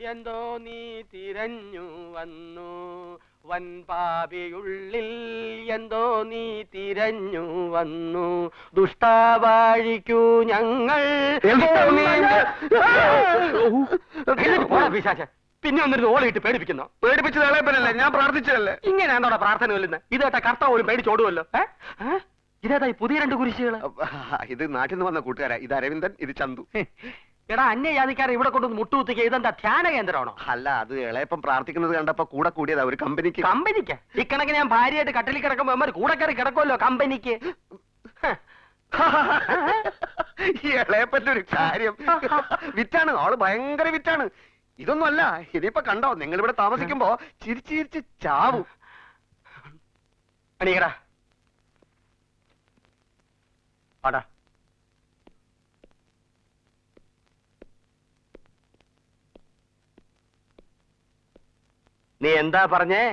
എന്തോ നീ തിരഞ്ഞു വന്നു വൻപാപിയുള്ളിൽ എന്തോ നീ തിരഞ്ഞു വന്നു ദുഷ്ടാവാഴിക്കൂ ഞങ്ങൾ പിന്നെ ഒന്നിരുന്ന് ഓളിയിട്ട് പേടിപ്പിക്കുന്നു. പേടിപ്പിച്ചത് ഇളയപ്പനല്ലേ, ഞാൻ പ്രാർത്ഥിച്ചതല്ലേ. ഇങ്ങനെയാണോടാ പ്രാർത്ഥന വല്ലുന്നത്? ഇതേട്ടാ കർത്താവ് പോലും പേടിച്ചോടുമല്ലോ. ഇതേതാ ഈ പുതിയ രണ്ട് കുരിശികള്? ഇത് നാട്ടിൽ നിന്ന് വന്ന കൂട്ടുകാരാ. ഇത് അരവിന്ദൻ, ഇത് ചന്തു. എടാ അന്യജാതിക്കാരെ ഇവിടെ കൊണ്ടൊന്ന് മുട്ടുകുത്തിക്കുക. ഇതെന്താ ധ്യാന കേന്ദ്രമാണോ? അല്ല, അത് ഇളയപ്പം പ്രാർത്ഥിക്കുന്നത് കണ്ടപ്പോ കൂടെ കൂടിയതാ ഒരു കമ്പനിക്ക്. കമ്പനിക്ക് ഇക്കണക്കിന് ഞാൻ ഭാര്യയായിട്ട് കട്ടിലിൽ കിടക്കുമ്പോ അമ്മ കൂടെ കയറി കിടക്കുമല്ലോ കമ്പനിക്ക്. ഈ ഇളയപ്പന്റെ ഒരു കാര്യം വിറ്റാണ്, ആള് ഭയങ്കര വിറ്റാണ്. ഇതൊന്നും അല്ല, ഇനിയിപ്പൊ കണ്ടോ നിങ്ങൾ ഇവിടെ താമസിക്കുമ്പോ ചിരിച്ച് ചിരിച്ച് ചാവും. അണീകടാ ആടാ. നീ എന്താ പറഞ്ഞേ?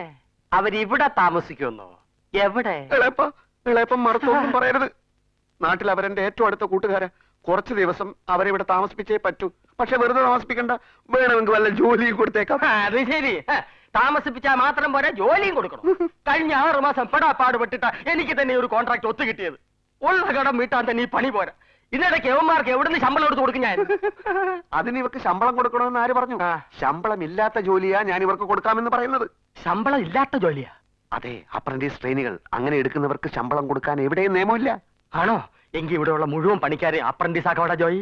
അവരിവിടെ താമസിക്കുമെന്നോ? എവിടെ? ഇളയപ്പം മറുത്തൊന്നും പറയരുത്. നാട്ടിൽ അവരെന്റെ ഏറ്റവും അടുത്ത കൂട്ടുകാരാ. കുറച്ചു ദിവസം അവരെ ഇവിടെ താമസിപ്പിച്ചേ പറ്റൂ. പക്ഷെ വെറുതെ താമസിപ്പിക്കണ്ട, വേണമെങ്കിൽ വല്ല ജോലിയും കൊടുത്തേക്കാം. അത് ശരി, താമസിപ്പിച്ചാൽ മാത്രം പോരാ, ജോലിയും കൊടുക്കണം. കഴിഞ്ഞ 6 മാസം പെടാപ്പാടുപെട്ടിട്ടാ എനിക്ക് തന്നെ ഒരു കോൺട്രാക്ട് ഒത്തു കിട്ടിയത്. ഉള്ള കടം വീട്ടാൻ തന്നെ ഈ പണി പോരാ. ഇതിനിടയ്ക്ക് യവന്മാർക്ക് എവിടുന്ന് ശമ്പളം എടുത്ത് കൊടുക്കും ഞാൻ? അതിന് ഇവർക്ക് ശമ്പളം കൊടുക്കണമെന്ന് ആര് പറഞ്ഞു? ശമ്പളം ഇല്ലാത്ത ജോലിയാ ഞാൻ ഇവർക്ക് കൊടുക്കാമെന്ന് പറയുന്നത്. ശമ്പളം ഇല്ലാത്ത ജോലിയാ? അതെ, അപ്രന്റീസ് ട്രെയിനികൾ അങ്ങനെ എടുക്കുന്നവർക്ക് ശമ്പളം കൊടുക്കാൻ എവിടെയും നിയമമില്ല. ആണോ? എങ്കിൽ ഇവിടെയുള്ള മുഴുവൻ പണിക്കാരെ അപ്രന്റീസ് ആക്കോടാ ജോയി.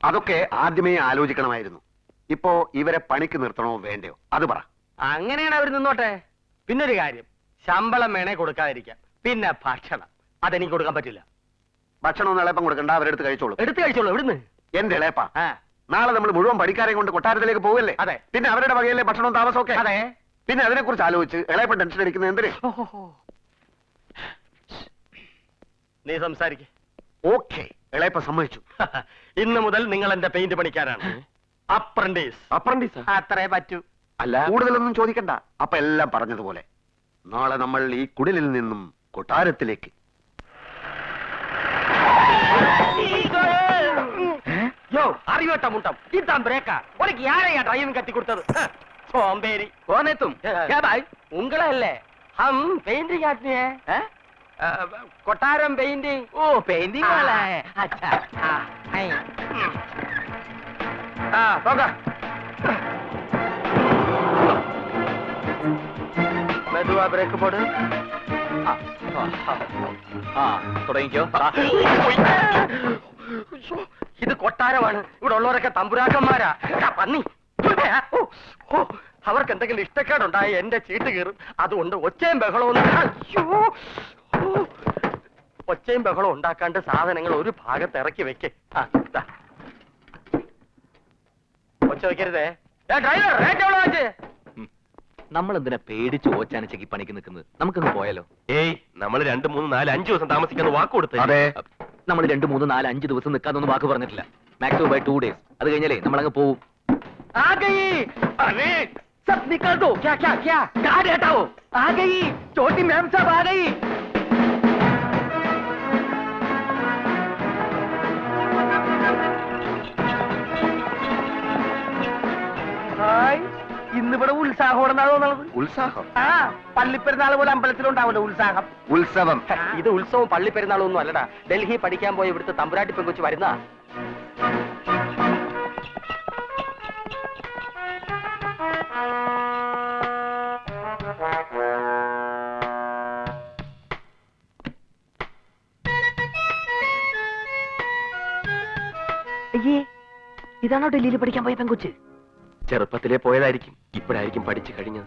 അതൊക്കെ ആദ്യമേ ആലോചിക്കണമായിരുന്നു. ഇപ്പോ ഇവരെ പണിക്ക് നിർത്തണോ വേണ്ടയോ അത് പറ. അങ്ങനെയാണ് അവർ നിന്നോട്ടെ. പിന്നൊരു കാര്യം, ശമ്പളം വേണേ കൊടുക്കാതിരിക്കാം, പിന്നെ ഭക്ഷണം അതെനിക്ക് കൊടുക്കാൻ പറ്റില്ല. ഭക്ഷണം ഒന്നും ഇളയപ്പം കൊടുക്കണ്ട, അവരെടുത്ത് കഴിച്ചോളൂ. എടുത്ത് കഴിച്ചോളൂ. എവിടുന്ന്? എന്റെ ഇളയപ്പ, നാളെ നമ്മൾ മുഴുവൻ പണിക്കാരെ കൊണ്ട് കൊട്ടാരത്തിലേക്ക് പോവല്ലേ? അതെ. പിന്നെ അവരുടെ വകയിലെ ഭക്ഷണവും താമസമൊക്കെ. അതെ. പിന്നെ അതിനെ കുറിച്ച് ആലോചിച്ച് ഇളയപ്പൻ ടെൻഷൻ അടിക്കുന്നത് എന്തിന്? നീ സംസാരിക്ക. ഓക്കെ, ഇളയപ്പ സമ്മതിച്ചു. ഇന്ന് മുതൽ നിങ്ങൾ എന്റെ പെയിന്റ് പണിക്കാരാണ്. അപ്രന്റീസ്. അപ്രന്റീസ് അത്രേ പറ്റൂ. അല്ല, കൂടുതലൊന്നും ചോദിക്കണ്ട. അപ്പൊ എല്ലാം പറഞ്ഞതുപോലെ നാളെ നമ്മൾ ഈ കുടിലിൽ നിന്നും കൊട്ടാരത്തിലേക്ക്. യോ അറിയോട്ട മുട്ടം ഇതാൻ ബ്രേക്കാ. ഉനക്ക് யாரையா டிரைவிங் கத்தி கொடுத்தது? சோம்பேறி. कौन है तुम? क्या भाई? उंगला है। हम पेंटिंग आदमी है। कोटारम पेंटिंग। ओ पेंटिंग वाला है। अच्छा हाँ हाँ होगा। മെതുവാ ബ്രേക്ക് പോട്. തുടങ്ങിക്കോ. ഇത് കൊട്ടാരമാണ്. ഇവിടെ ഉള്ളവരൊക്കെ തമ്പുരാക്കന്മാരാ. പന്നി. അവർക്ക് എന്തെങ്കിലും ഇഷ്ടക്കേടുണ്ടായി എന്റെ ചീട്ട് കീറും. അതുകൊണ്ട് ഒച്ചയും ബഹളവും ഒച്ചയും ബഹളവും ഉണ്ടാക്കാണ്ട് സാധനങ്ങൾ ഒരു ഭാഗത്ത് ഇറക്കി വെക്ക്. ഒച്ച വെക്കരുതേ. ഡ്രൈവർ റേറ്റ് എവിടെ വെച്ച്? നമ്മൾ എന്തിനാ പേടിച്ച് ഓച്ചാനിച്ചക്ക് പണിക്ക് നിൽക്കുന്നത്? നമുക്കൊന്ന് പോയാലോ? ഏയ്, നമ്മൾ 2, 3, 4, 5 ദിവസം താമസിക്കാന്ന് വാക്ക് കൊടുത്തേ. അതെ, നമ്മൾ 2, 3, 4, 5 ദിവസം നിൽക്കാതൊന്നും വാക്ക് പറഞ്ഞിട്ടില്ല. Maximum by 2 days. അത് കഴിഞ്ഞാലേ നമ്മൾ അങ്ങ് പോവും. आ गई। अरे सब निकल दो। क्या क्या क्या? गाड़ी हटाओ। आ गई छोटी मैम साहब, आ गई। ഹായ്, ഇന്നിവിടെ ഉത്സാഹമാണെന്നാണോ തോന്നുന്നത്? ഉത്സാഹം? ആ, പള്ളിപ്പെരുന്നാൾ പോലെ അമ്പലത്തിലുണ്ടാവല്ലോ ഉത്സാഹം. ഉത്സവം? ഇത് ഉത്സവം പള്ളിപ്പെരുന്നാളും ഒന്നും അല്ലടാ. ഡൽഹി പഠിക്കാൻ പോയ ഇവിടുത്തെ തമ്പുരാട്ടി പെങ്കൊച്ച് വരുന്ന. ഇതാണോ ഡൽഹിയിൽ പഠിക്കാൻ പോയ പെങ്കൊച്ച്? ചെറുപ്പത്തിലെ പോയതായിരിക്കും, ഇപ്പോഴായിരിക്കും പഠിച്ചു കഴിഞ്ഞത്.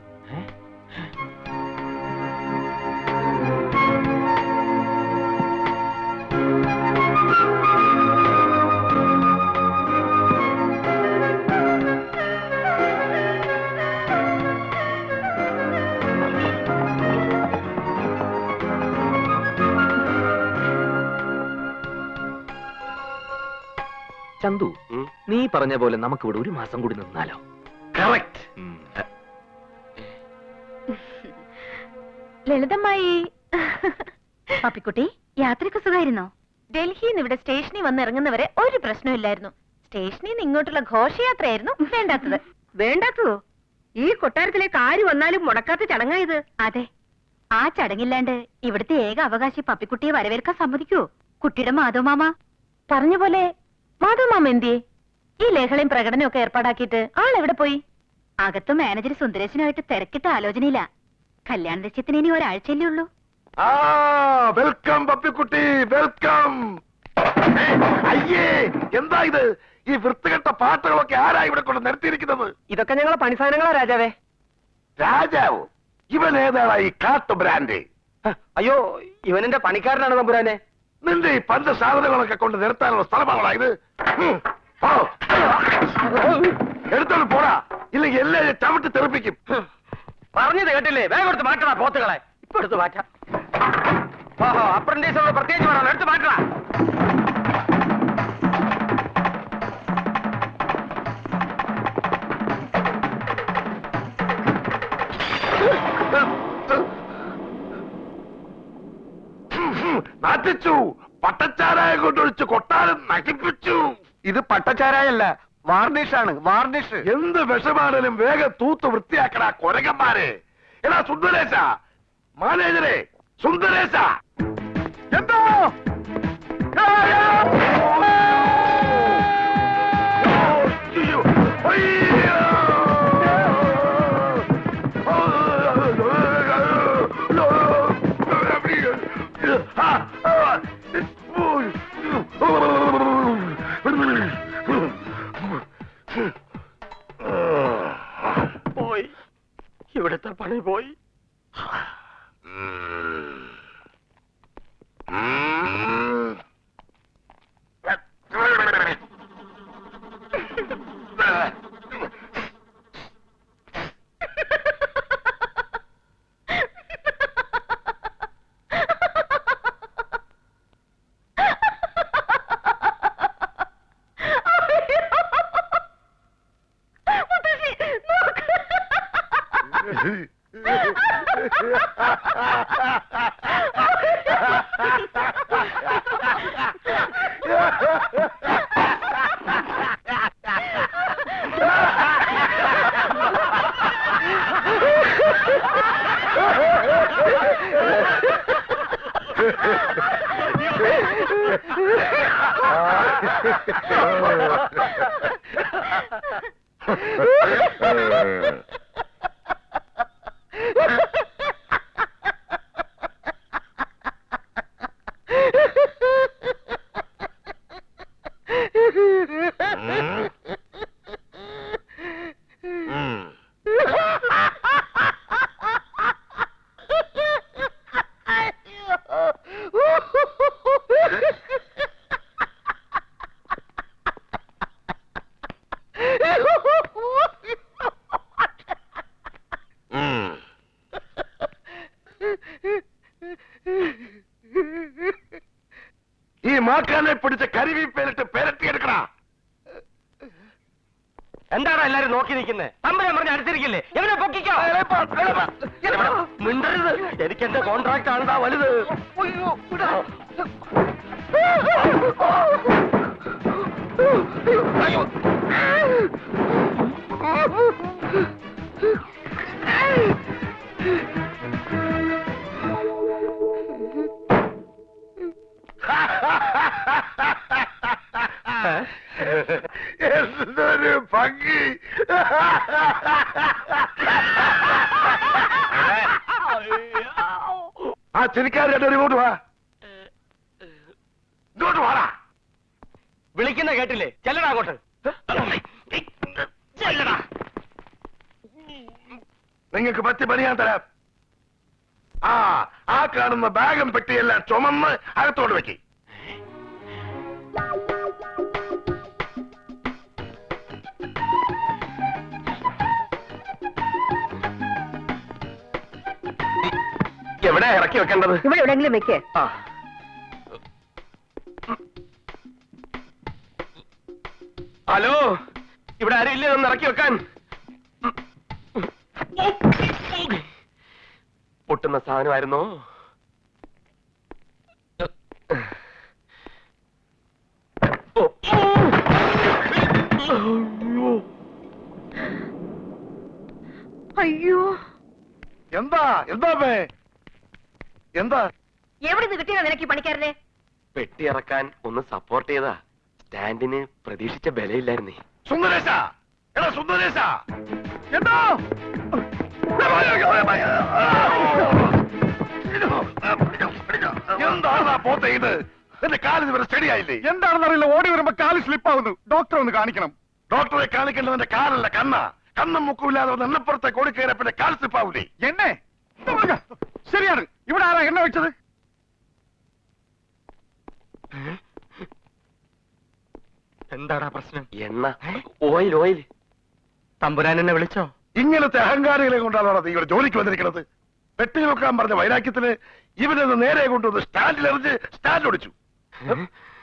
ചന്തു, നീ പറഞ്ഞ പോലെ നമുക്ക് ഇവിടെ 1 മാസം കൂടി നിന്നാലോ? കറക്റ്റ്. ലളിതമായി. പാപ്പിക്കുട്ടി, യാത്രയ്ക്ക് സുഖമായിരുന്നോ? ഡൽഹിയിൽ നിന്ന് ഇവിടെ സ്റ്റേഷനിൽ വന്ന് ഇറങ്ങുന്നവരെ ഒരു പ്രശ്നമില്ലായിരുന്നു. സ്റ്റേഷനിൽ നിന്ന് ഇങ്ങോട്ടുള്ള ഘോഷയാത്രയായിരുന്നു വേണ്ടാത്തത്. വേണ്ടാത്തതോ? ഈ കൊട്ടാരത്തിലേക്ക് ആര് വന്നാലും മുടക്കാത്ത ചടങ്ങായത്. അതെ, ആ ചടങ്ങില്ലാണ്ട് ഇവിടുത്തെ ഏക അവകാശി പപ്പിക്കുട്ടിയെ വരവേൽക്കാൻ സമ്മതിക്കുവോ? കുട്ടിയുടെ മാധവമാമ പറഞ്ഞ പോലെ മാധവമാമ എന്തിയെ? ഈ ലഹളയും പ്രകടനവും ഒക്കെ ഏർപ്പാടാക്കിയിട്ട് ആളെവിടെ പോയി? അകത്തും മാനേജർ സുന്ദരേശനുമായിട്ട് തിരക്കിട്ട ആലോചനയില്ല. കല്യാണ നിശ്ചയത്തിന് ഇനി ഒരാഴ്ചയല്ലേ ഉള്ളൂ. വെൽക്കം പപ്പിക്കുട്ടി, വെൽക്കം. അയ്യേ, എന്താ ഇത്? ഈ വൃത്തികെട്ട പാട്ടുകളൊക്കെ ആരാ ഇവിടെ കൊണ്ട് നിർത്തിയിരിക്കുന്നത്? ഇതൊക്കെ ഞങ്ങളെ പണിസാധനങ്ങളാ രാജാവേ. രാജാവോ? ഇവൻ ഏതാണ് ഈ കാട്ടു ബ്രാൻഡ്? അയ്യോ, ഇവനെന്റെ പണിക്കാരനാണ് തമ്പുരാനെ. നിന്റെ ഈ പഞ്ചസാധനങ്ങളൊക്കെ കൊണ്ട് നിർത്താനുള്ള സ്ഥലമാണോ ഇത്? എടുത്തോണ്ട് പോടാ, ഇല്ലെങ്കിൽ എല്ലാവരും ചവിട്ടി തെറിപ്പിക്കും. പറഞ്ഞത് കേട്ടില്ലേ? വേഗം എടുത്ത് മാറ്റണ പോത്തുകളെ. ഇപ്പൊ എടുത്ത് മാറ്റാം. ഓഹോ, അപ്രന്റീസോട് പ്രത്യേകിച്ച് വേണം, എടുത്ത് മാറ്റണ. നശിച്ചു. പട്ടച്ചാരായ കൊണ്ടൊഴിച്ച് കൊട്ടാരം നശിപ്പിച്ചു. ഇത് പട്ടച്ചാരായല്ല, വാർണിഷാണ്, വാർണിഷ്. എന്ത് വിഷമാണേലും വേഗം തൂത്ത് വൃത്തിയാക്കടാ കൊരകന്മാരെ. എടാ സുന്ദരേശ, മാനേജരെ, സുന്ദരേശ, എന്തോ പോയി, ഇവിടുത്തെ പണി പോയി. ഈ മാക്കാനെ പിടിച്ച കരിവീപ്പേരിട്ട് പെരട്ടിയെടുക്കണ. എന്താണ് എല്ലാരും നോക്കി നിൽക്കുന്നത്? തമ്പുരാൻ പറഞ്ഞ് അടുത്തിരിക്കില്ലേ? എവനെ പൊക്കിക്കോ. മിണ്ടരുത്, എനിക്ക് എന്റെ കോൺട്രാക്ട് ആണെന്നാ വലുത്. എന്തൊരു ഭംഗി! ആ ചിരിക്കാരി ഇങ്ങോട്ട് വാ, ഇങ്ങോട്ട് വാടാ. വിളിക്കുന്ന കേട്ടില്ലേ? ചെല്ലടാ അങ്ങോട്ട്. ചെല്ലടാ. നിങ്ങൾക്ക് പറ്റി പണി ഞാൻ തരാം. ആ കാണുന്ന ബാഗും പെട്ടിയെല്ലാം ചുമന്ന് അകത്തോട് വെക്കി. എവിടെ ഇറക്കി വെക്കേണ്ടത്? ഇവിടെ എവിടെയെങ്കിലും വെക്കേ. ഹലോ, ഇവിടെ ആരും ഇല്ലേ ഒന്ന് ഇറക്കി വെക്കാൻ? പൊട്ടുന്ന സാധനമായിരുന്നോ? ഓ അയ്യോ എന്താ എന്താ എന്താ എവിടെ നിന്ന് കിട്ടിയതാ നിനക്ക് ഈ പണിക്കാരനെ? പെട്ടി ഇറക്കാൻ ഒന്ന് സപ്പോർട്ട് ചെയ്താ. സ്റ്റാൻഡിന് പ്രതീക്ഷിച്ച ബലയില്ലായിരുന്നേ. സുന്ദരേശ എടാ സുന്ദരേശ എന്താ എന്താ പോത്തെ ഇത്? എന്റെ കാല് ഇതുവരെ സ്റ്റഡി ആയില്ലേ? എന്താണെന്നറിയില്ല, ഓടി വരുമ്പോ കാല് സ്ലിപ്പാവുന്നു. ഡോക്ടറെ ഒന്ന് കാണിക്കണം. ഡോക്ടറെ കാണിക്കേണ്ടതിന്റെ കാലല്ല കണ്ണ. കണ്ണും മുക്കുമില്ലാതെ എണ്ണപ്പുറത്തെ കോടി കയറിയ പിന്നെ കാൽ സ്ലിപ്പാവൂലേ? എന്നെ ശരിയാണ്. ഇവിടെ ആരാ എണ്ണ വെച്ചത്? എന്താടാ പ്രശ്നം? എണ്ണ ഓയിൽ ഓയിൽ. തമ്പുരാൻ എന്നെ വിളിച്ചോ? ഇങ്ങനത്തെ അഹങ്കാരികളെ കൊണ്ടാണോ നീ ഇവിടെ ജോലിക്ക് വന്നിരിക്കുന്നത്? പെട്ടി നോക്കാൻ പറഞ്ഞ വൈരാഗ്യത്തിന് ഇവനൊന്ന് നേരെ കൊണ്ടുവന്ന് സ്റ്റാൻഡിൽ എറിഞ്ഞ് സ്റ്റാൻഡ് ഒടിച്ചു.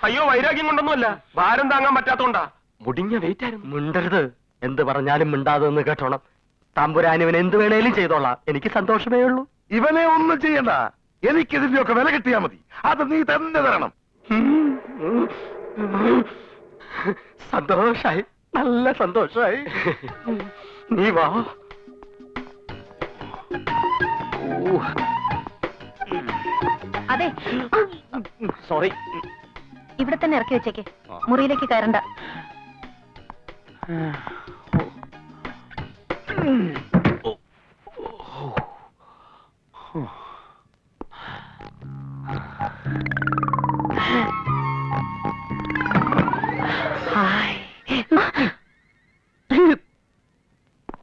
അയ്യോ, വൈരാഗ്യം കൊണ്ടൊന്നുമല്ല, ഭാരം താങ്ങാൻ പറ്റാത്തോണ്ടാ. മുടിഞ്ഞ വെയിറ്റ് ആയിരുന്നു. മിണ്ടരുത്. എന്ത് പറഞ്ഞാലും മിണ്ടാതെ നിന്ന് കേട്ടോണം. തമ്പുരാൻ ഇവൻ എന്ത് വേണേലും ചെയ്തോളാം. എനിക്ക് സന്തോഷമേ ഉള്ളൂ. ഇവനെ ഒന്നും ചെയ്യണ്ട, എനിക്കിതിന്റെയൊക്കെ വില കിട്ടിയാ മതി. അത് നീ തന്നെ തരണം. സന്തോഷായി, നല്ല സന്തോഷായി. നീ വാ. അതെ, സോറി. ഇവിടെ തന്നെ ഇറക്കി വെച്ചേക്ക്. മുറിയിലേക്ക് കയറണ്ട.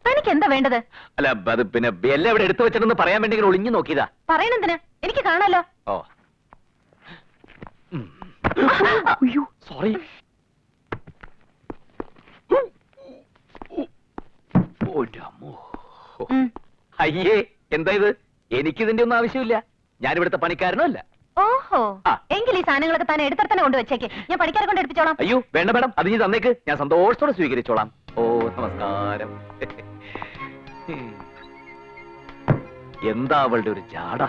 തനിക്ക് എന്താ വേണ്ടത്? അല്ല അത് പിന്നെ എല്ലാം ഇവിടെ എടുത്തു വെച്ചിട്ടെന്ന് പറയാൻ വേണ്ടി ഇങ്ങനെ ഒളിഞ്ഞു നോക്കിയതാ. പറയണെന്തിന്? എനിക്ക് കാണാലോ. ഓ സോറി. ഉം. അയ്യേ, എന്താ ഇത്? എനിക്കിതിന്റെ ഒന്നും ആവശ്യമില്ല. ഞാൻ ഇവിടുത്തെ പണിക്കാരനോ അല്ല. ഓഹോ, ആ. എങ്കിൽ ഈ സാധനങ്ങളൊക്കെ തന്നെ എടുത്ത തന്നെ കൊണ്ട് വെച്ചേക്ക്. ഞാൻ പണിക്കാരെ കൊണ്ട് എടുപ്പിച്ചോളാം. അയ്യോ വേണ്ട മേഡം, അത് നീ തന്നേക്ക്. ഞാൻ സന്തോഷത്തോടെ സ്വീകരിച്ചോളാം. ഓ നമസ്കാരം. എന്താ അവളുടെ ഒരു ജാട.